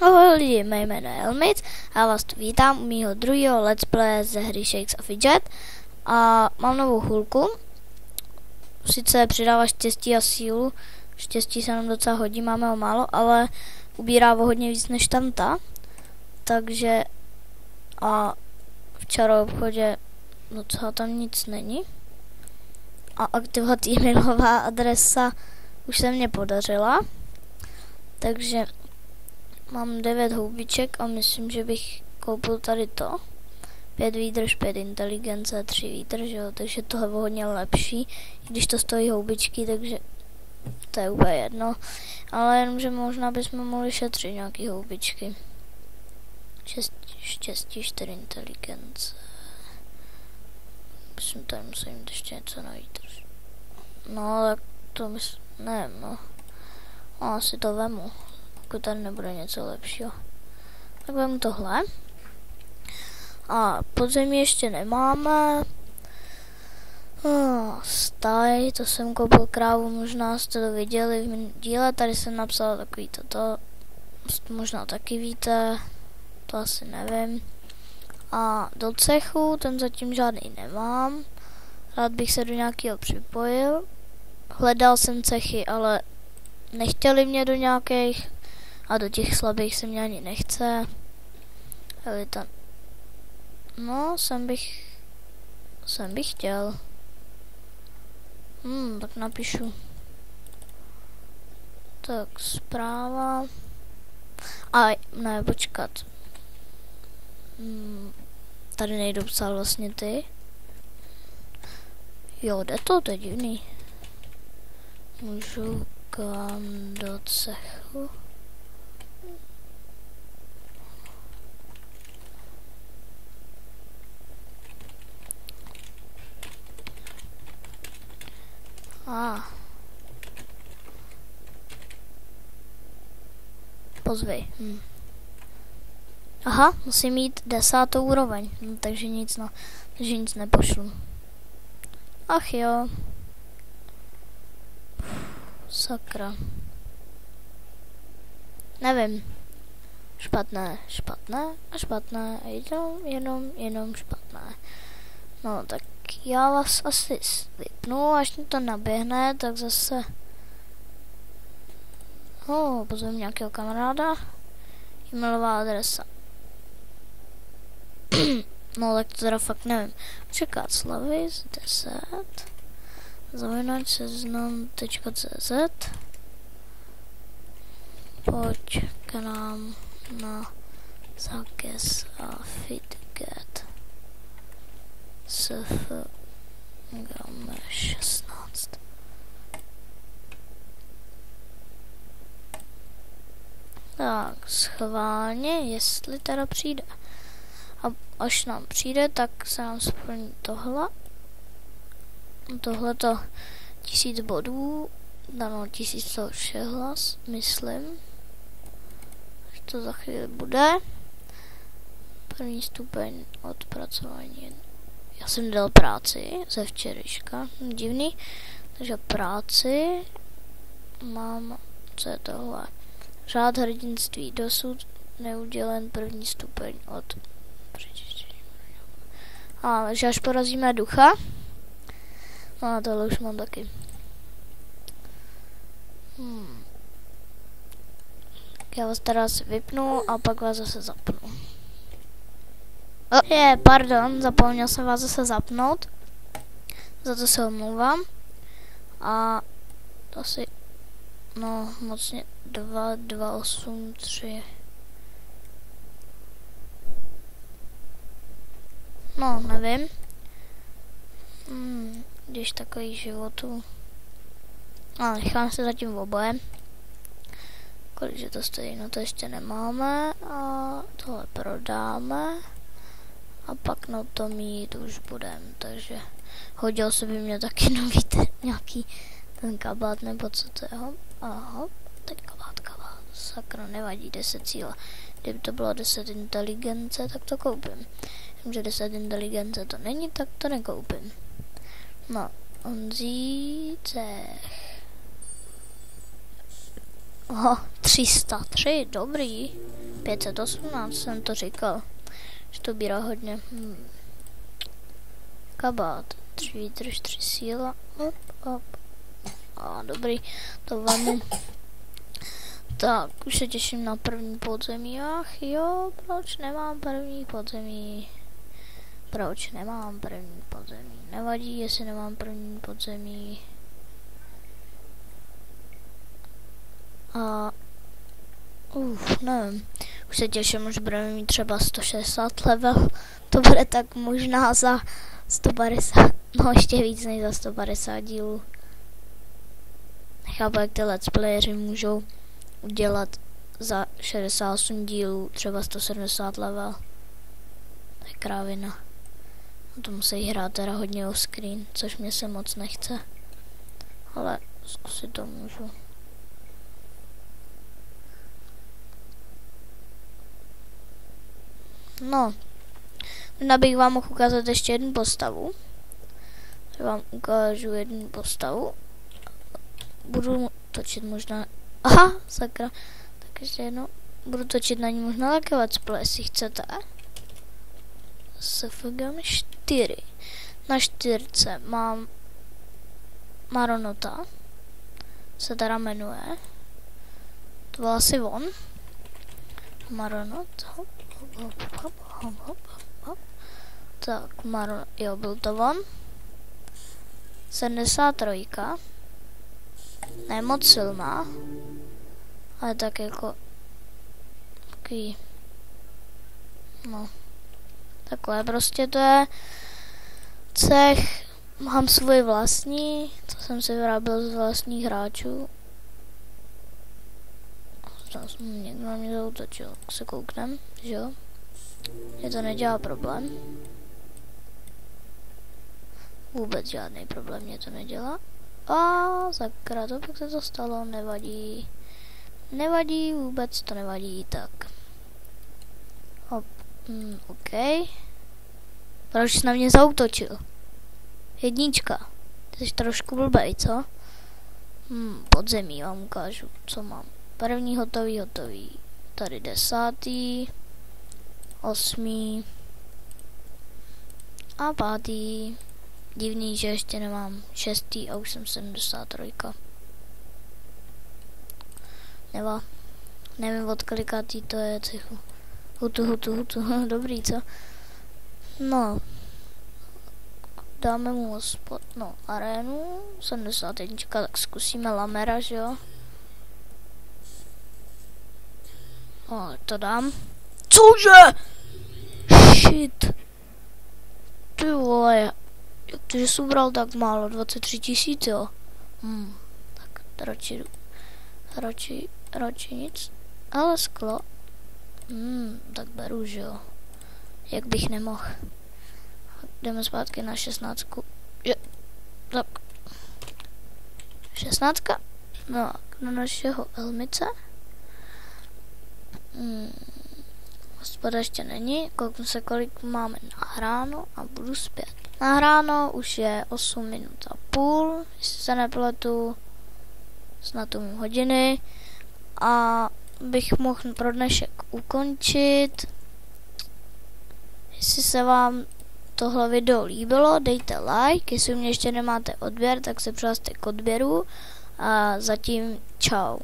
Ahoj lidi, mé jméno je Elmic a já vás tu vítám u mýho druhého let's play ze hry Shakes a Fidget a mám novou hůlku. Sice přidává štěstí a sílu, štěstí se nám docela hodí, máme ho málo, ale ubírá o hodně víc než tamta. Takže a v čaroobchodě docela tam nic není. A aktivovat e-mailová adresa už se mně podařila, takže mám 9 houbiček a myslím, že bych koupil tady to. 5 výdrž, 5 inteligence, 3 výdrž, jo, takže tohle je hodně lepší, i když to stojí houbičky, takže to je úplně jedno. Ale jenomže možná bychom mohli šetřit nějaký houbičky. 6 štěstí, 4 inteligence. Myslím, tady musím mít ještě něco na výdrž. No, tak to myslím, nevím, no. Asi to vemu. Pokud tady nebude něco lepšího. Tak vemu tohle. A podzemí ještě nemáme. Staj, to jsem koupil krávu, možná jste to viděli v díle, tady jsem napsal takový toto. Možná taky víte, to asi nevím. A do cechu, ten zatím žádný nemám. Rád bych se do nějakého připojil. Hledal jsem cechy, ale nechtěli mě do nějakých. A do těch slabých se mě ani nechce. Elita. No, sem bych chtěl. Tak napíšu. Tak, zpráva. A ne, počkat. Tady nejdou psát vlastně ty. Jo, jde to je divný. Můžu kam do cechu. Pozvej. Aha, musím mít 10. úroveň, takže nic nepošlu. Ach jo. Sakra. Nevím. Špatné a špatné a jenom špatné. No tak já vás asi vypnu, až mi to naběhne, tak zase pozvím nějakého kamaráda. E-mailová adresa. No tak to teda fakt nevím. Čekat Slavis 10 @seznam.cz. Pojď k nám na zákaz a fidget. SF Game 16. Tak, schválně, jestli teda přijde. A až nám přijde, tak se nám splní tohle. Tohleto 1000 bodů, dano 1000 hlas, myslím. Až to za chvíli bude. První stupeň odpracování. Já jsem dal práci ze včerejška, divný. Takže práci mám, co je tohle? Řád hrdinství, dosud neudělen první stupeň od takže až porazíme ducha. No a tohle už mám taky. Já vás teda asi vypnu a pak vás zase zapnu. Pardon, zapomněl jsem vás zase zapnout. Za to se omlouvám. A to asi, no mocně 2, 2, 8, 3. No, nevím. Když takových životů. A nechám se zatím v oboje. Kolikže to stojí, no to ještě nemáme. A tohle prodáme. A pak na to mít už budem. Takže hodil se by mě taky nový nějaký ten kabát, nebo co to je. Aha, teď kabát. Sakra, nevadí, 10 síla. Kdyby to bylo 10 inteligence, tak to koupím. Vím, že 10 inteligence to není, tak to nekoupím. No, cech. 303, dobrý. 518 jsem to říkal, že to bírá hodně. Kabát, 3 výdrž, 3 síla, hop. A dobrý, to vemu. Tak, už se těším na první podzemí. Ach jo, proč nemám první podzemí? Nevadí, jestli nemám první podzemí. A nevím. Už se těším, že budeme mít třeba 160 level. To bude tak možná za 150, no ještě víc než za 150 dílů. Nechápu, jak ty let's playeři můžou udělat za 68 dílů třeba 170 level. To je krávina. Na to musí hrát teda hodně o screen, což mě se moc nechce. Ale zkusit to můžu. No, možná bych vám mohl ukázat ještě jednu postavu. Já vám ukážu jednu postavu. Budu točit možná... Aha, sakra. Tak ještě jednou. Budu točit na ní možná také let's play, jestli chcete. SFGM 4. Na 4 mám Maronota. Se teda jmenuje. To byl asi on. Maronot. Hop. Tak, Maronot. Jo, byl to on. 73. Ne moc silná. Ale tak jako... Taký... No. Takhle prostě to je cech. Mám svůj vlastní, co jsem si vyráběl z vlastních hráčů. Někdo na mě zautočil, tak se kouknem, že jo? Mě to nedělá problém. Vůbec žádný problém mě to nedělá. A sakra, to pak se to stalo, nevadí. Nevadí, vůbec to nevadí, tak. Hop, OK. Proč jsi na mě zautočil? 1. Ty jsi trošku blbej, co? Podzemí vám ukážu, co mám. První hotový. Tady 10. 8. A 5. Divný, že ještě nemám 6. a už jsem 73. Nevím, od kolikátý to je cechu. Hutu, dobrý, co? No. Dáme mu arénu, 71, tak zkusíme lamera, že jo? To dám. Cože? Shit. Ty vole, jak to, že jsi ubral tak málo, 23 000, jo? Tak radši nic. Ale sklo. Tak beru, že jo? Jak bych nemohl. Jdeme zpátky na 16. Tak. 16. No, na našeho elmice. Hospoda ještě není. Kouknu se, kolik máme nahráno a budu zpět. Nahráno už je 8 minut a půl, jestli se nepletu. Snad tomu hodiny. A bych mohl pro dnešek ukončit. Jestli se vám tohle video líbilo, dejte like. Jestli mě ještě nemáte odběr, tak se přihlaste k odběru. A zatím čau.